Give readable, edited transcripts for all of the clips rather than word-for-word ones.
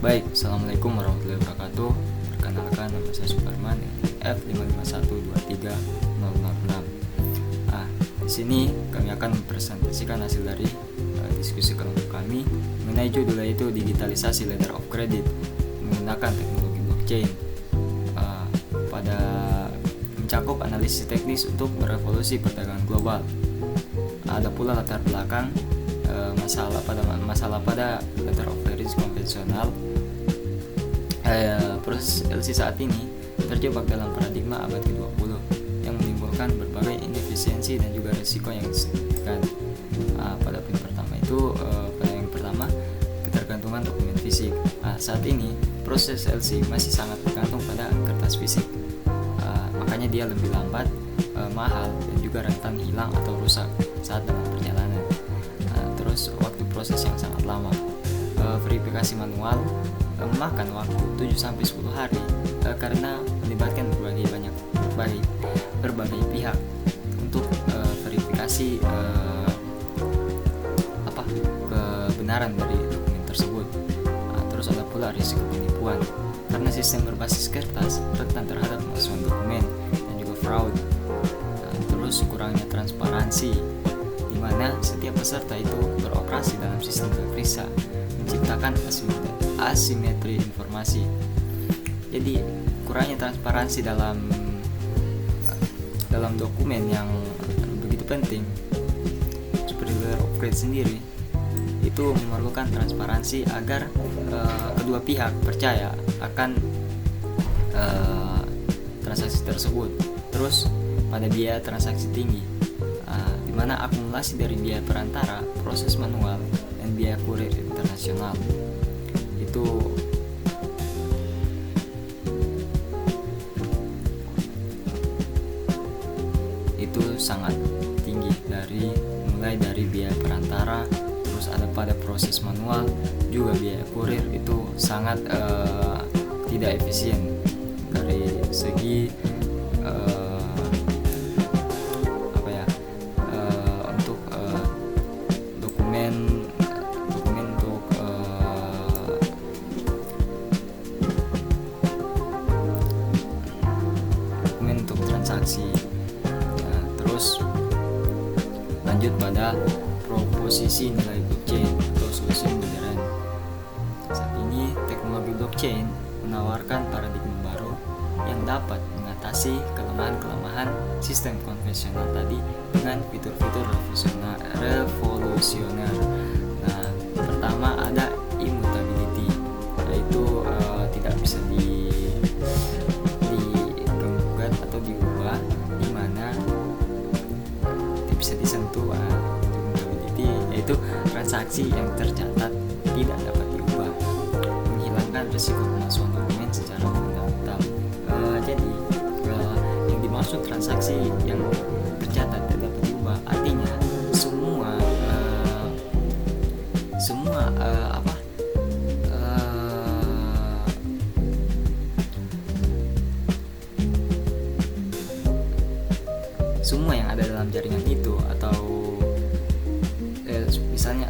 Baik, Assalamualaikum warahmatullahi wabarakatuh. Perkenalkan, nama saya Suparman, F551230006. Di sini kami akan mempresentasikan hasil dari diskusi kelompok kami mengenai judul yaitu digitalisasi letter of credit menggunakan teknologi blockchain. Pada mencakup analisis teknis untuk merevolusi perdagangan global. Ada pula latar belakang masalah pada letter of credit konvensional. Proses LC saat ini terjebak dalam paradigma abad ke-20 yang menimbulkan berbagai inefisiensi dan juga risiko yang signifikan. Pada yang pertama ketergantungan dokumen fisik. Saat ini proses LC masih sangat bergantung pada kertas fisik. Makanya dia lebih lambat, mahal, dan juga rentan hilang atau rusak saat dalam perjalanan. Terus waktu proses yang sangat lama. Verifikasi manual memakan waktu 7-10 hari karena melibatkan berbagai pihak untuk verifikasi kebenaran dari dokumen tersebut. Terus ada pula risiko penipuan karena sistem berbasis kertas rentan terhadap pemalsuan dokumen dan juga fraud. Terus kurangnya transparansi di mana setiap peserta itu beroperasi dalam sistem terpisah, menciptakan asimetri informasi. Jadi kurangnya transparansi dalam dokumen yang begitu penting seperti letter of credit sendiri itu memerlukan transparansi agar kedua pihak percaya akan transaksi tersebut. Terus pada biaya transaksi tinggi, di mana akumulasi dari biaya perantara, proses manual, dan biaya kurir internasional itu sangat tinggi, mulai dari biaya perantara, terus ada pada proses manual, juga biaya kurir itu sangat tidak efisien dari segi untuk dokumen untuk transaksi. Terus lanjut pada proposisi nilai blockchain atau solusi modern. Saat ini teknologi blockchain menawarkan paradigma baru yang dapat mengatasi kelemahan-kelemahan sistem konvensional tadi dengan fitur-fitur revolusioner. Pertama ada immutability, yaitu tidak bisa digugat atau diubah, di mana tidak bisa disentuh. Immutability yaitu transaksi yang tercatat tidak dapat diubah, menghilangkan risiko pemalsuan dokumen secara fundamental. Jadi yang dimaksud transaksi yang tercatat tidak dapat diubah artinya semua yang ada dalam jaringan itu, atau misalnya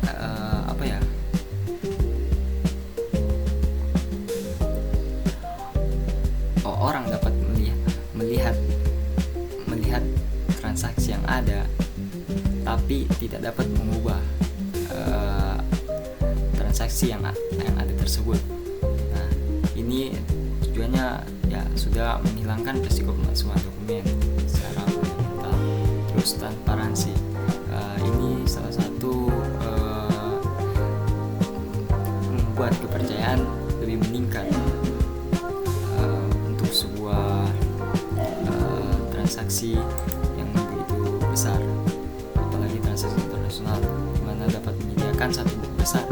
orang dapat melihat transaksi yang ada tapi tidak dapat mengubah transaksi yang ada tersebut. Ini tujuannya sudah menghilangkan risiko pemalsuan dokumen secara fundamental. Terus transparansi, ini salah satu membuat kepercayaan lebih meningkat untuk sebuah transaksi yang begitu besar, apalagi transaksi internasional, di mana dapat menyediakan satu buku besar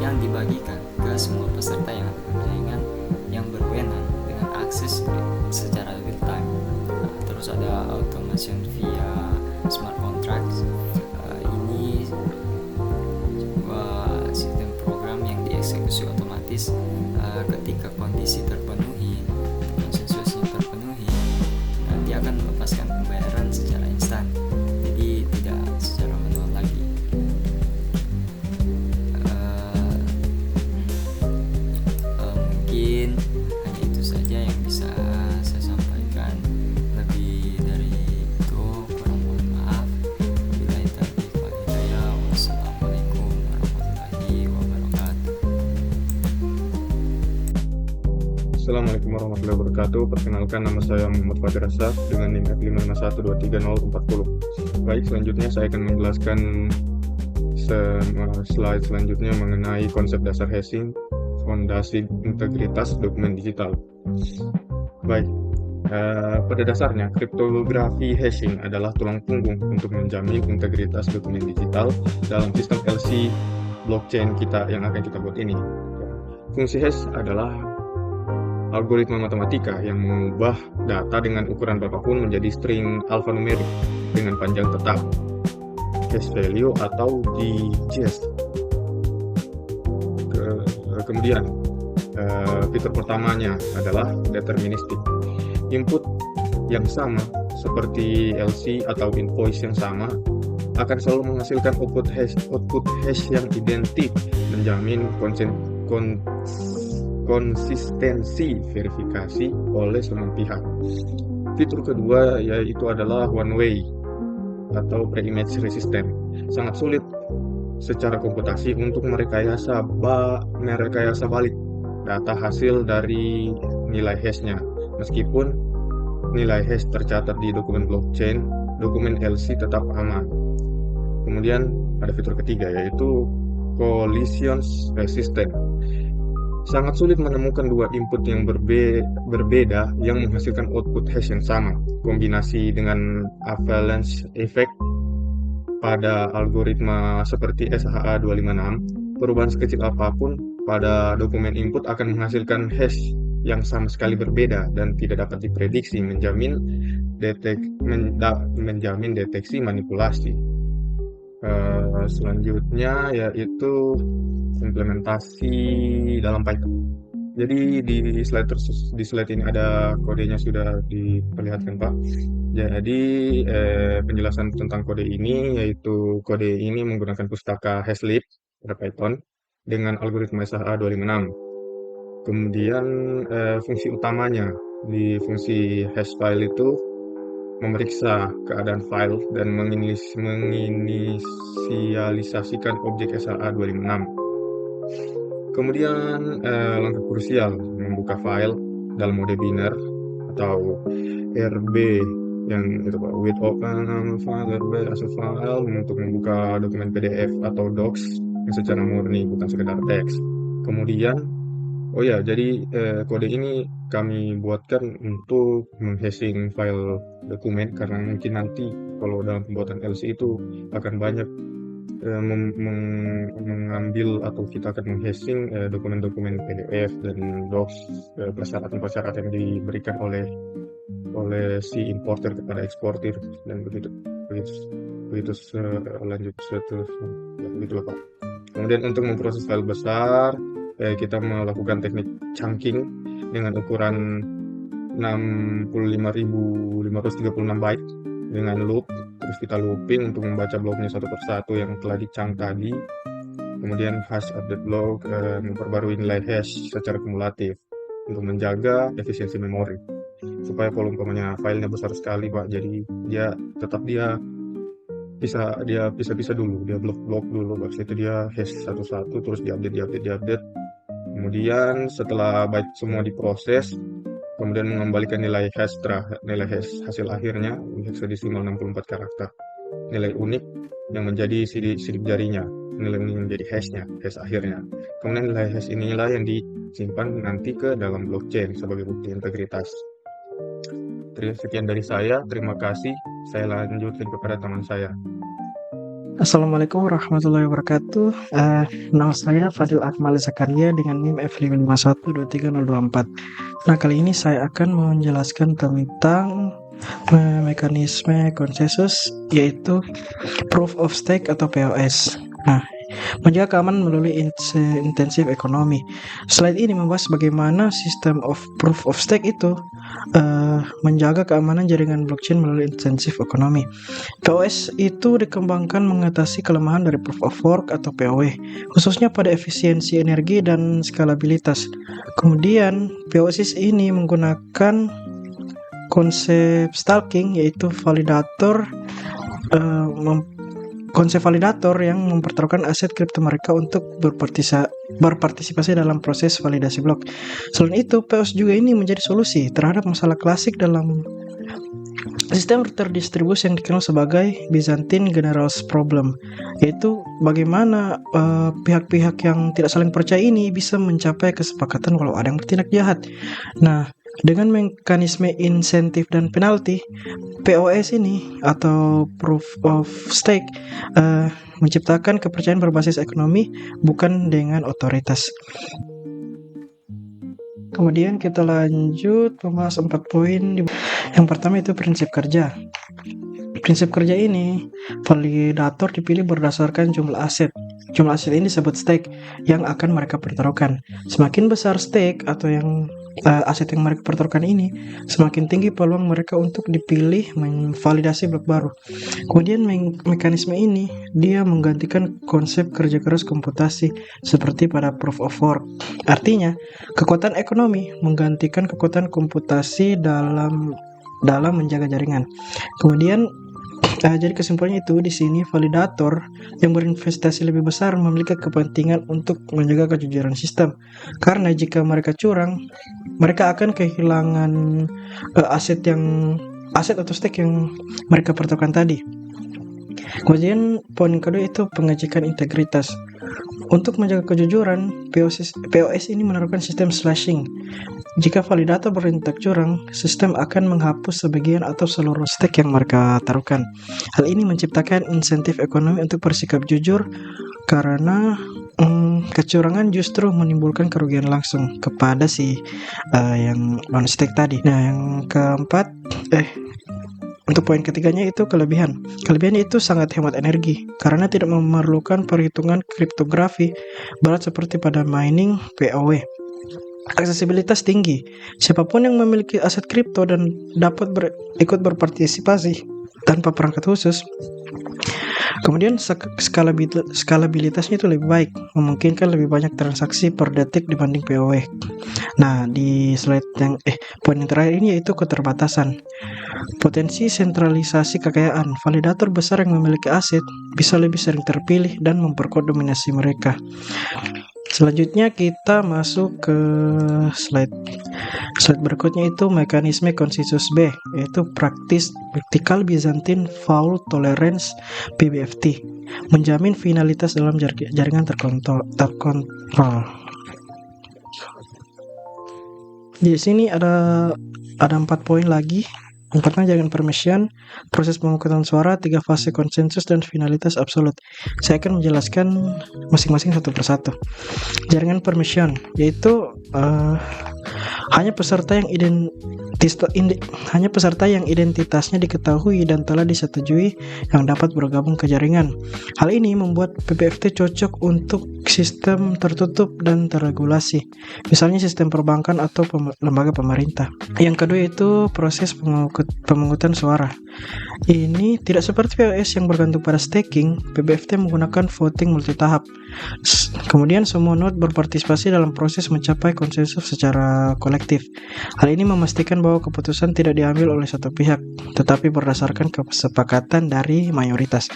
yang dibagikan ke semua peserta yang ada jaringan yang berwenang dengan akses secara real time. Terus ada automation via smart contracts. Ini sebuah sistem program yang dieksekusi otomatis ketika kondisi terpenuhi, konsensusnya terpenuhi, nanti akan melepaskan pembayaran secara instan, jadi tidak secara manual lagi. Assalamualaikum warahmatullahi wabarakatuh. Perkenalkan, nama saya Muhammad Fajar Asaf dengan NIM F551230040. Baik, selanjutnya saya akan menjelaskan slide selanjutnya mengenai konsep dasar hashing, fondasi integritas dokumen digital. Baik, pada dasarnya kriptografi hashing adalah tulang punggung untuk menjamin integritas dokumen digital dalam sistem LC blockchain kita yang akan kita buat ini. Fungsi hash adalah algoritma matematika yang mengubah data dengan ukuran berapapun menjadi string alfanumerik dengan panjang tetap, hash value atau digest. Kemudian fitur pertamanya adalah deterministik. Input yang sama seperti LC atau invoice yang sama akan selalu menghasilkan output hash yang identik, menjamin konsistensi verifikasi oleh semua pihak. Fitur kedua yaitu adalah one way atau pre-image resistant. Sangat sulit secara komputasi untuk merekayasa balik data hasil dari nilai hashnya. Meskipun nilai hash tercatat di dokumen blockchain, dokumen LC tetap aman. Kemudian ada fitur ketiga yaitu collision resistant. Sangat sulit menemukan dua input yang berbeda yang menghasilkan output hash yang sama. Kombinasi dengan avalanche effect pada algoritma seperti SHA-256, perubahan sekecil apapun pada dokumen input akan menghasilkan hash yang sama sekali berbeda dan tidak dapat diprediksi, menjamin deteksi manipulasi. Selanjutnya yaitu implementasi dalam Python. Jadi di slide ini ada kodenya sudah diperlihatkan, Pak. Jadi penjelasan tentang kode ini yaitu kode ini menggunakan pustaka hashlib pada Python dengan algoritma SHA-256. Kemudian fungsi utamanya di fungsi hash file itu memeriksa keadaan file dan menginisialisasikan objek SHA-256. Kemudian langkah krusial membuka file dalam mode biner atau RB yang itu Pak, with open file RB as a file untuk membuka dokumen PDF atau docs yang secara murni bukan sekedar teks. Kemudian jadi kode ini kami buatkan untuk menghashing file dokumen karena mungkin nanti kalau dalam pembuatan LC itu akan banyak mengambil atau kita akan menghashing dokumen-dokumen PDF dan docs, persyaratan-persyaratan yang diberikan oleh si importer kepada eksportir dan begitu lanjut seterusnya ya begitu Pak. Kemudian untuk memproses file besar kita melakukan teknik chunking dengan ukuran 65.536 byte dengan loop. Terus kita looping untuk membaca bloknya satu persatu yang telah dicang tadi. Kemudian hash update block memperbarui nilai hash secara kumulatif untuk menjaga efisiensi memori. Supaya kalau umpamanya filenya besar sekali Pak, jadi dia bisa dulu, dia blok dulu, habis itu dia hash satu-satu terus diupdate. Kemudian setelah byte semua diproses, kemudian mengembalikan nilai hash hasil akhirnya hexadesimal 64 karakter. Nilai unik yang menjadi sidik jarinya, nilai unik yang menjadi hash akhirnya. Kemudian nilai hash inilah yang disimpan nanti ke dalam blockchain sebagai bukti integritas. Sekian dari saya, terima kasih. Saya lanjutkan kepada teman saya. Assalamualaikum warahmatullahi wabarakatuh. Nama saya Fadil Akmal Zakaria dengan NIM F551230024. Nah, kali ini saya akan menjelaskan tentang mekanisme konsensus, yaitu Proof of Stake atau POS. Nah, menjaga keamanan melalui intensif ekonomi. Slide ini membahas bagaimana sistem of Proof of Stake itu menjaga keamanan jaringan blockchain melalui intensif ekonomi. POS itu dikembangkan mengatasi kelemahan dari Proof of Work atau POW, khususnya pada efisiensi energi dan skalabilitas. Kemudian, POS ini menggunakan konsep staking, yaitu konsep validator yang mempertaruhkan aset kripto mereka untuk berpartisipasi dalam proses validasi blok. Selain itu, POS juga ini menjadi solusi terhadap masalah klasik dalam sistem terdistribusi yang dikenal sebagai Byzantine Generals Problem, yaitu bagaimana pihak-pihak yang tidak saling percaya ini bisa mencapai kesepakatan walau ada yang bertindak jahat. Nah, dengan mekanisme insentif dan penalti, POS ini atau Proof of Stake menciptakan kepercayaan berbasis ekonomi bukan dengan otoritas. Kemudian kita lanjut membahas 4 poin. Yang pertama itu prinsip kerja. Prinsip kerja ini, validator dipilih berdasarkan jumlah aset. Jumlah aset ini disebut stake yang akan mereka pertaruhkan. Semakin besar stake atau yang aset yang mereka pertaruhkan ini, semakin tinggi peluang mereka untuk dipilih memvalidasi blok baru. Kemudian mekanisme ini dia menggantikan konsep kerja keras komputasi seperti pada proof of work. Artinya, kekuatan ekonomi menggantikan kekuatan komputasi dalam menjaga jaringan. Kemudian jadi kesimpulannya itu di sini validator yang berinvestasi lebih besar memiliki kepentingan untuk menjaga kejujuran sistem. Karena jika mereka curang, mereka akan kehilangan aset atau stake yang mereka pertaruhkan tadi. Kemudian poin kedua itu pengecekan integritas. Untuk menjaga kejujuran, POS ini menerapkan sistem slashing. Jika validator bertindak curang, sistem akan menghapus sebagian atau seluruh stake yang mereka taruhkan. Hal ini menciptakan insentif ekonomi untuk bersikap jujur karena kecurangan justru menimbulkan kerugian langsung kepada si yang non stake tadi. Nah, yang keempat, untuk poin ketiganya itu kelebihan. Kelebihan itu sangat hemat energi karena tidak memerlukan perhitungan kriptografi berat seperti pada mining PoW. Aksesibilitas tinggi. Siapapun yang memiliki aset kripto dan dapat ikut berpartisipasi tanpa perangkat khusus. Kemudian skalabilitasnya itu lebih baik, memungkinkan lebih banyak transaksi per detik dibanding PoW. Nah, di slide yang poin yang terakhir ini yaitu keterbatasan. Potensi sentralisasi kekayaan. Validator besar yang memiliki aset bisa lebih sering terpilih dan memperkuat dominasi mereka. Selanjutnya kita masuk ke slide berikutnya itu mekanisme konsensus B, yaitu Practical Byzantine Fault Tolerance PBFT, menjamin finalitas dalam jaringan terkontrol. Di sini ada 4 poin lagi. Yang pertama jaringan permission, proses pemungutan suara, 3 fase konsensus, dan finalitas absolut. Saya akan menjelaskan masing-masing satu persatu. Jaringan permission yaitu hanya peserta yang identitasnya diketahui dan telah disetujui yang dapat bergabung ke jaringan. Hal ini membuat PBFT cocok untuk sistem tertutup dan terregulasi, misalnya sistem perbankan atau lembaga pemerintah. Yang kedua itu proses pemungutan suara. Ini tidak seperti POS yang bergantung pada staking. PBFT menggunakan voting multitahap. Kemudian semua node berpartisipasi dalam proses mencapai konsensus secara kolektif. Hal ini memastikan bahwa keputusan tidak diambil oleh satu pihak, tetapi berdasarkan kesepakatan dari mayoritas.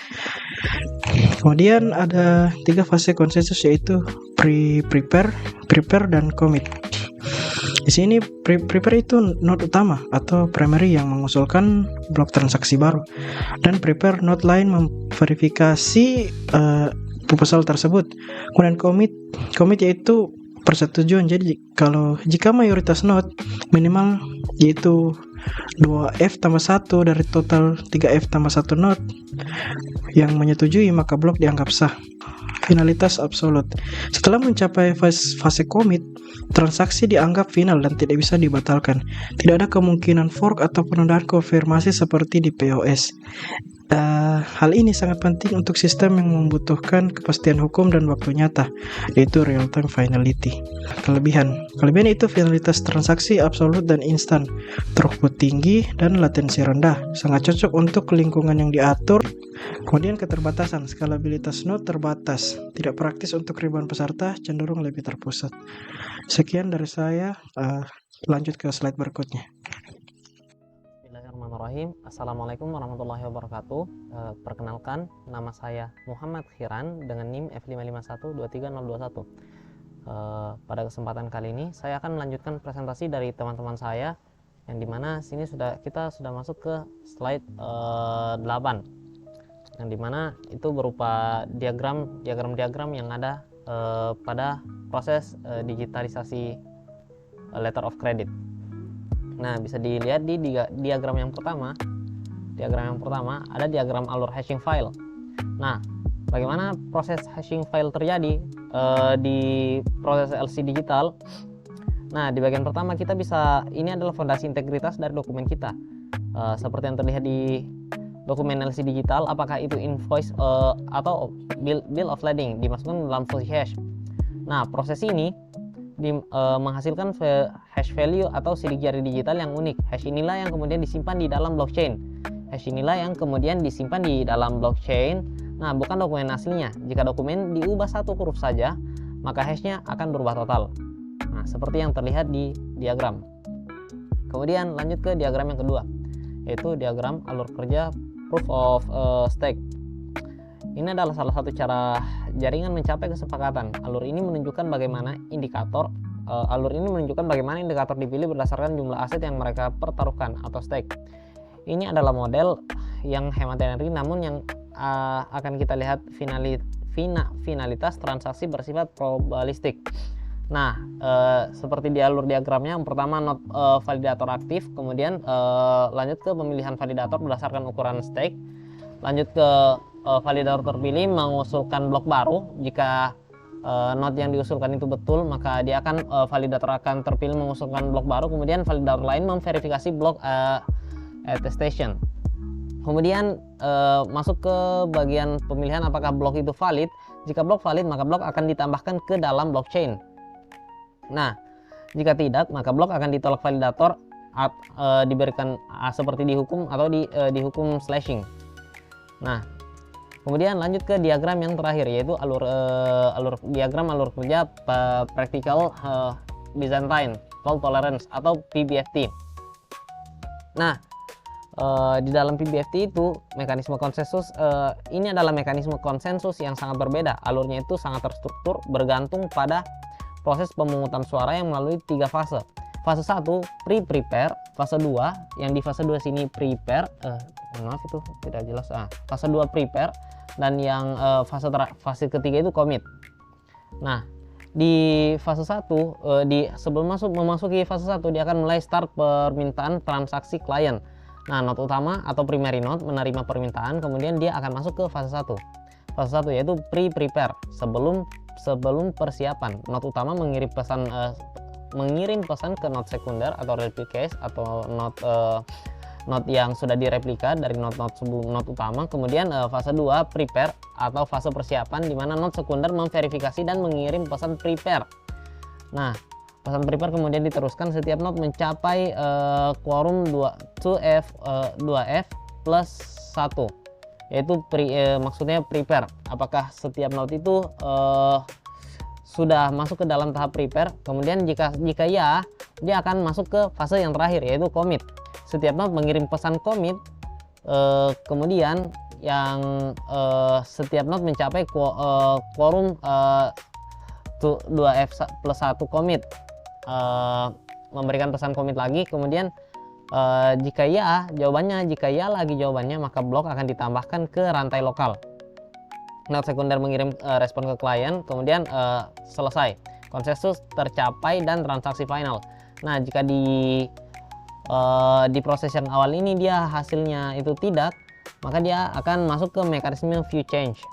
Kemudian ada 3 fase konsensus yaitu prepare, dan commit. Di sini prepare itu node utama atau primary yang mengusulkan blok transaksi baru, dan prepare node lain memverifikasi proposal tersebut. Kemudian commit yaitu persetujuan. Jadi jika mayoritas node minimal yaitu 2F tambah 1 dari total 3F tambah 1 node yang menyetujui, maka blok dianggap sah. Finalitas absolut. Setelah mencapai fase commit, transaksi dianggap final dan tidak bisa dibatalkan. Tidak ada kemungkinan fork atau penundaan konfirmasi seperti di POS. Hal ini sangat penting untuk sistem yang membutuhkan kepastian hukum dan waktu nyata, yaitu real-time finality. Kelebihan itu finalitas transaksi absolut dan instan, throughput tinggi, dan latensi rendah, sangat cocok untuk lingkungan yang diatur. Kemudian keterbatasan, skalabilitas node terbatas, tidak praktis untuk ribuan peserta, cenderung lebih terpusat. Sekian dari saya, lanjut ke slide berikutnya. Bismillahirrahmanirrahim. Assalamualaikum warahmatullahi wabarakatuh. Perkenalkan, nama saya Muhammad Khiran dengan NIM F551-23021. Pada kesempatan kali ini saya akan melanjutkan presentasi dari teman-teman saya, yang dimana sini kita sudah masuk ke slide 8, yang dimana itu berupa diagram yang ada pada proses digitalisasi letter of credit. Nah, bisa dilihat di diagram yang pertama. Diagram yang pertama ada diagram alur hashing file. Nah, bagaimana proses hashing file terjadi di proses LC digital? Nah, di bagian pertama kita ini adalah fondasi integritas dari dokumen kita. Seperti yang terlihat di dokumen LC digital, apakah itu invoice atau bill of lading dimasukkan dalam fuzzy hash. Nah, proses ini menghasilkan hash value atau sidik jari digital yang unik. Hash inilah yang kemudian disimpan di dalam blockchain. Nah, bukan dokumen aslinya. Jika dokumen diubah satu huruf saja, maka hashnya akan berubah total. Nah, seperti yang terlihat di diagram. Kemudian lanjut ke diagram yang kedua, yaitu diagram alur kerja proof of stake. Ini adalah salah satu cara jaringan mencapai kesepakatan. Alur ini menunjukkan bagaimana indikator dipilih berdasarkan jumlah aset yang mereka pertaruhkan atau stake. Ini adalah model yang hemat energi, namun yang akan kita lihat finalitas transaksi bersifat probabilistik. Nah, seperti di alur diagramnya, yang pertama not validator aktif, kemudian lanjut ke pemilihan validator berdasarkan ukuran stake, lanjut ke validator terpilih mengusulkan blok baru. Jika node yang diusulkan itu betul, maka validator akan terpilih mengusulkan blok baru, kemudian validator lain memverifikasi blok attestation. Kemudian masuk ke bagian pemilihan apakah blok itu valid. Jika blok valid, maka blok akan ditambahkan ke dalam blockchain. Nah, jika tidak, maka blok akan ditolak validator, diberikan seperti dihukum atau dihukum slashing. Nah, kemudian lanjut ke diagram yang terakhir, yaitu diagram alur kerja practical Byzantine fault tolerance atau PBFT. Nah, di dalam PBFT itu mekanisme konsensus ini adalah mekanisme konsensus yang sangat berbeda. Alurnya itu sangat terstruktur bergantung pada proses pemungutan suara yang melalui 3 fase. Fase 1 pre-prepare, fase 2 yang di fase 2 sini prepare, maaf itu tidak jelas. Fase 2 prepare, dan yang fase ketiga itu commit. Nah, di fase 1 sebelum memasuki fase 1 dia akan mulai start permintaan transaksi klien. Nah, node utama atau primary node menerima permintaan, kemudian dia akan masuk ke fase 1. Fase 1 yaitu pre-prepare, sebelum persiapan. Node utama mengirim pesan ke node sekunder atau replicase atau node yang sudah direplika dari node sebelum node utama. Kemudian fase 2 prepare atau fase persiapan, di mana node sekunder memverifikasi dan mengirim pesan prepare. Nah, pesan prepare kemudian diteruskan setiap node mencapai quorum 2F plus 1, yaitu maksudnya prepare. Apakah setiap node itu sudah masuk ke dalam tahap prepare? Kemudian jika ya, dia akan masuk ke fase yang terakhir, yaitu commit. Setiap node mengirim pesan commit, kemudian yang setiap node mencapai quorum 2F plus 1 commit, memberikan pesan commit lagi. Kemudian jika ya lagi jawabannya, maka blok akan ditambahkan ke rantai lokal. Node sekunder mengirim respon ke klien, kemudian selesai, konsensus tercapai dan transaksi final. Nah, jika di proses yang awal ini dia hasilnya itu tidak, maka dia akan masuk ke mekanisme view change.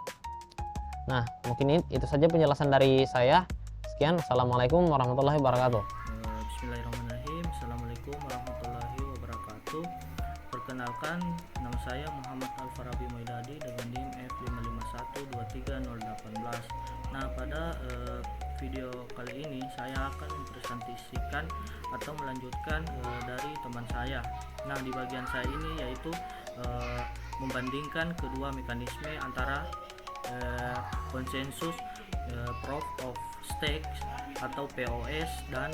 Nah, mungkin itu saja penjelasan dari saya. Sekian, assalamualaikum warahmatullahi wabarakatuh. Bismillahirrahmanirrahim. Assalamualaikum warahmatullahi wabarakatuh. Perkenalkan, nama saya Muhammad Al-Farabi Moidadi dengan NIM F551230818. Nah, pada video kali ini saya akan mempresentasikan atau melanjutkan dari teman saya. Nah, di bagian saya ini yaitu membandingkan kedua mekanisme antara konsensus proof of stake atau POS dan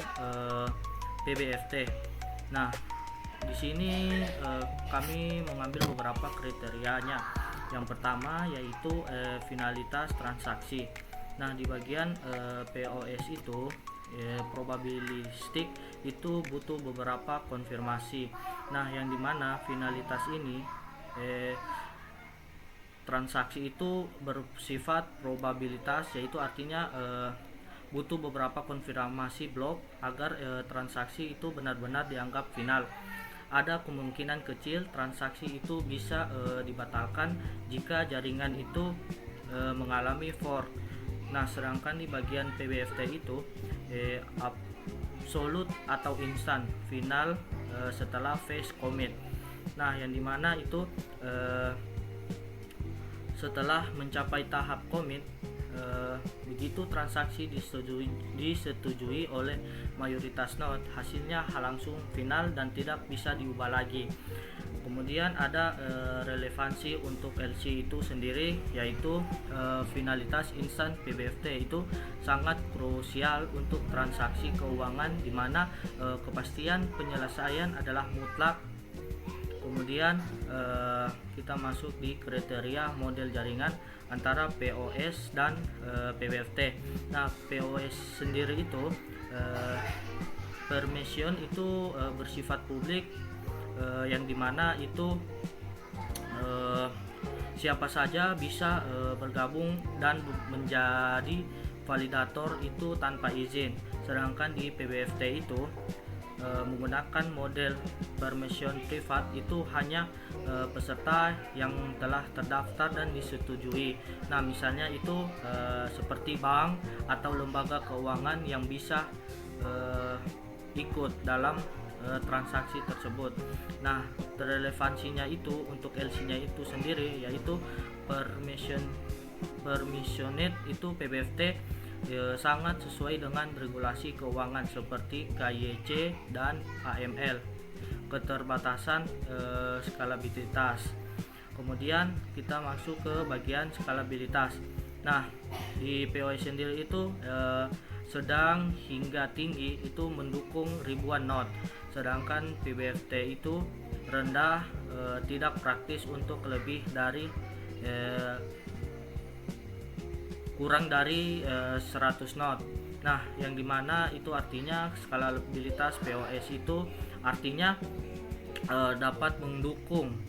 PBFT. Nah, di sini kami mengambil beberapa kriterianya. Yang pertama yaitu finalitas transaksi. Nah, di bagian POS itu probabilistik itu butuh beberapa konfirmasi. Nah, yang dimana finalitas ini transaksi itu bersifat probabilitas, yaitu artinya butuh beberapa konfirmasi blok agar transaksi itu benar-benar dianggap final. Ada kemungkinan kecil transaksi itu bisa dibatalkan jika jaringan itu mengalami fork. Nah, sedangkan di bagian PBFT itu absolute atau instan final setelah phase commit. Nah, yang dimana itu setelah mencapai tahap commit, begitu transaksi disetujui oleh mayoritas node, hasilnya langsung final dan tidak bisa diubah lagi. Kemudian ada relevansi untuk LC itu sendiri, yaitu finalitas instan PBFT itu sangat krusial untuk transaksi keuangan, di mana kepastian penyelesaian adalah mutlak. Kemudian kita masuk di kriteria model jaringan antara POS dan PBFT. Nah, POS sendiri itu permission itu bersifat publik, yang dimana itu siapa saja bisa bergabung dan menjadi validator itu tanpa izin. Sedangkan di PBFT itu menggunakan model permission privat, itu hanya peserta yang telah terdaftar dan disetujui. Nah, misalnya itu seperti bank atau lembaga keuangan yang bisa ikut dalam transaksi tersebut. Nah, relevansinya itu untuk LC-nya itu sendiri, yaitu permissioned itu PBFT sangat sesuai dengan regulasi keuangan seperti KYC dan AML, keterbatasan skalabilitas. Kemudian kita masuk ke bagian skalabilitas. Nah, di POS sendiri itu sedang hingga tinggi itu mendukung ribuan node, sedangkan PBFT itu rendah, tidak praktis untuk lebih dari kurang dari 100 node. Nah, yang dimana itu artinya skalabilitas POS itu artinya dapat mendukung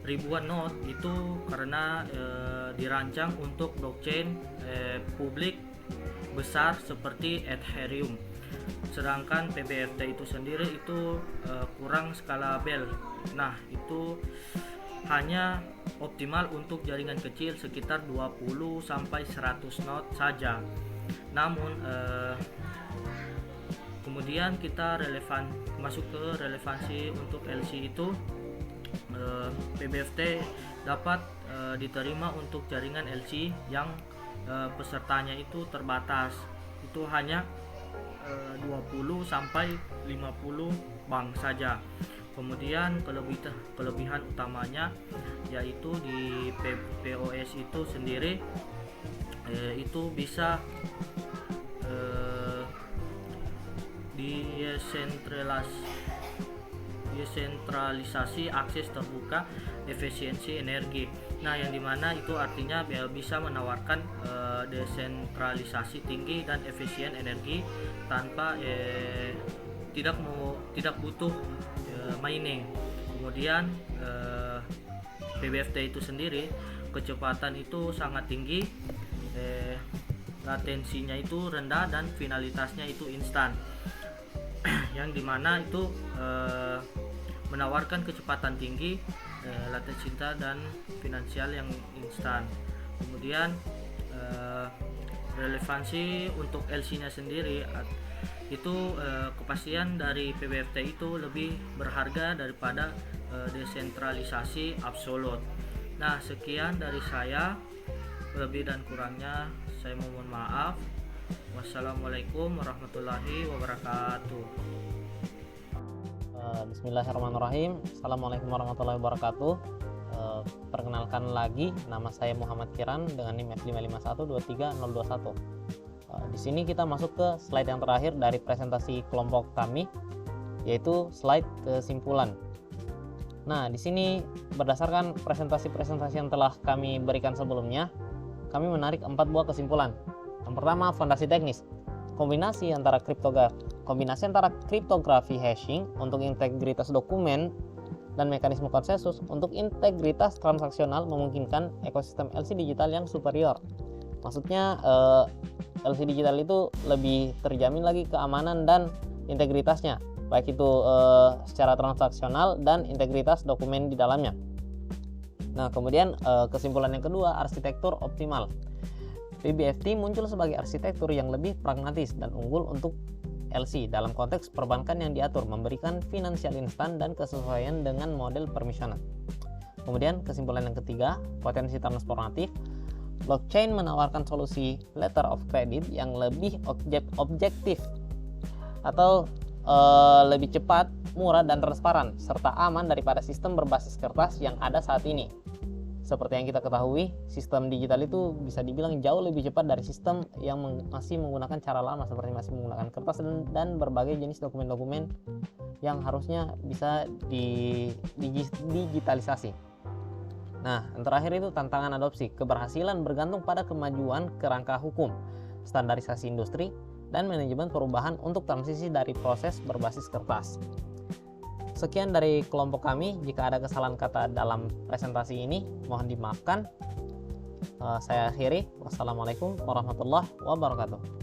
ribuan node itu karena dirancang untuk blockchain publik besar seperti Ethereum. Sedangkan PBFT itu sendiri itu kurang skalabel. Nah, itu hanya optimal untuk jaringan kecil sekitar 20 sampai 100 node saja. Namun kemudian kita masuk ke relevansi untuk LC itu, PBFT dapat diterima untuk jaringan LC yang pesertanya itu terbatas, itu hanya 20 sampai 50 bank saja. Kemudian kelebihan utamanya yaitu di POS itu sendiri itu bisa desentralisasi, akses terbuka, efisiensi energi. Nah, yang dimana itu artinya bisa menawarkan desentralisasi tinggi dan efisien energi tanpa tidak butuh mining. Kemudian PBFT itu sendiri kecepatan itu sangat tinggi, latensinya itu rendah dan finalitasnya itu instan, yang dimana itu menawarkan kecepatan tinggi, latensi dan finansial yang instan. Kemudian relevansi untuk LC nya sendiri itu kepastian dari PBFT itu lebih berharga daripada desentralisasi absolut. Nah, sekian dari saya, lebih dan kurangnya saya mohon maaf. Wassalamualaikum warahmatullahi wabarakatuh. Bismillahirrahmanirrahim. Assalamualaikum warahmatullahi wabarakatuh. Perkenalkan lagi, nama saya Muhammad Kiran dengan NIM F551230021. Di sini kita masuk ke slide yang terakhir dari presentasi kelompok kami, yaitu slide kesimpulan. Nah, di sini berdasarkan presentasi-presentasi yang telah kami berikan sebelumnya, kami menarik 4 buah kesimpulan. Yang pertama, fondasi teknis. Kombinasi antara kriptografi hashing untuk integritas dokumen dan mekanisme konsensus untuk integritas transaksional memungkinkan ekosistem LC digital yang superior. Maksudnya LC digital itu lebih terjamin lagi keamanan dan integritasnya, baik itu secara transaksional dan integritas dokumen di dalamnya. Nah, kemudian kesimpulan yang kedua, arsitektur optimal. PBFT muncul sebagai arsitektur yang lebih pragmatis dan unggul untuk LC dalam konteks perbankan yang diatur, memberikan finansial instan dan kesesuaian dengan model permissioner. Kemudian kesimpulan yang ketiga, potensi transformatif. Blockchain menawarkan solusi letter of credit yang lebih objektif atau lebih cepat, murah dan transparan serta aman daripada sistem berbasis kertas yang ada saat ini. Seperti yang kita ketahui, sistem digital itu bisa dibilang jauh lebih cepat dari sistem yang masih menggunakan cara lama, seperti masih menggunakan kertas dan berbagai jenis dokumen-dokumen yang harusnya bisa digitalisasi. Nah, yang terakhir itu tantangan adopsi. Keberhasilan bergantung pada kemajuan kerangka hukum, standarisasi industri, dan manajemen perubahan untuk transisi dari proses berbasis kertas. Sekian dari kelompok kami. Jika ada kesalahan kata dalam presentasi ini, mohon dimaafkan. Saya akhiri. Wassalamualaikum warahmatullahi wabarakatuh.